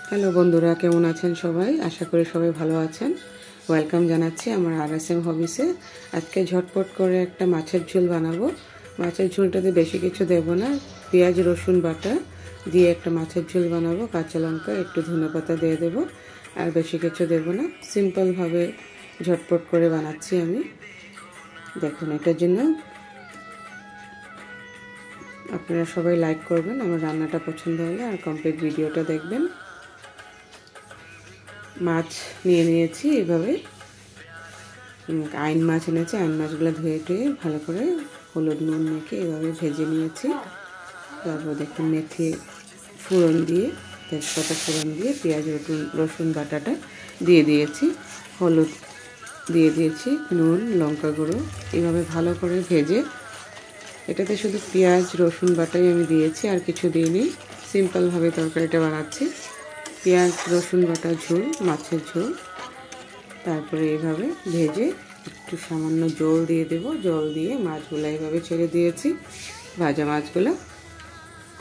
Hello বন্ধুরা, কেমন আছেন সবাই? আশা করি সবাই ভালো আছেন। ওয়েলকাম জানাচ্ছি আমার RSM হবিসে। আজকে ঝটপট করে একটা মাছের ঝোল বানাবো। মাছের ঝোলটাতে বেশি কিছু দেব না, পেঁয়াজ রসুন বাটা দিয়ে একটা মাছের ঝোল বানাবো। কাঁচা লঙ্কা একটু ধনেপাতা দিয়ে দেবো, আর বেশি কিছু দেব না। সিম্পলভাবে ঝটপট করে বানাচ্ছি আমি। দেখুন, এটার জন্য আপনারা সবাই লাইক করবেন আমার রান্নাটা পছন্দ হলে, আর কমপ্লিট ভিডিওটা দেখবেন। মাছ নিয়েছি এভাবে, আইন মাছ এনেছি। আইন মাছগুলো ধুয়ে ভালো করে হলুদ নুন মেখে এভাবে ভেজে নিয়েছি। তারপর দেখুন মেথি ফোড়ন দিয়ে, তেজপাতা ফোড়ন দিয়ে পেঁয়াজ রসুন বাটাটা দিয়ে দিয়েছি, হলুদ দিয়ে দিয়েছি, নুন লঙ্কা গুঁড়ো এভাবে ভালো করে ভেজে, এটাতে শুধু পেঁয়াজ রসুন বাটাই আমি দিয়েছি, আর কিছু দিইনি। সিম্পলভাবে তরকারিটা বানাচ্ছি। পেঁয়াজ রসুন বাটা ঝোল, মাছের ঝোল। তারপরে এইভাবে ভেজে একটু সামান্য জল দিয়ে দেব। জল দিয়ে মাছগুলো এইভাবে ছেড়ে দিয়েছি, ভাজা মাছগুলো।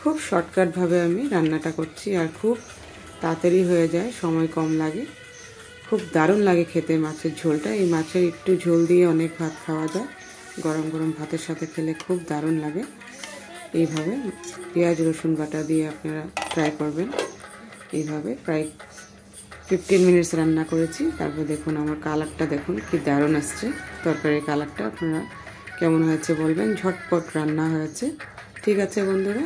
খুব শর্টকাটভাবে আমি রান্নাটা করছি, আর খুব তাড়াতাড়ি হয়ে যায়, সময় কম লাগে। খুব দারুণ লাগে খেতে মাছের ঝোলটা। এই মাছের একটু ঝোল দিয়ে অনেক ভাত খাওয়া যায়, গরম গরম ভাতের সাথে খেলে খুব দারুণ লাগে। এইভাবে পেঁয়াজ রসুন বাটা দিয়ে আপনারা ট্রাই করবেন। এইভাবে প্রায় 15 মিনিটস রান্না করেছি। তারপর দেখুন আমার কালারটা দেখুন কি দারুণ আসছে। তরকারির কালারটা আপনারা কেমন হয়েছে বলবেন। ঝটপট রান্না হয়েছে। ঠিক আছে বন্ধুরা।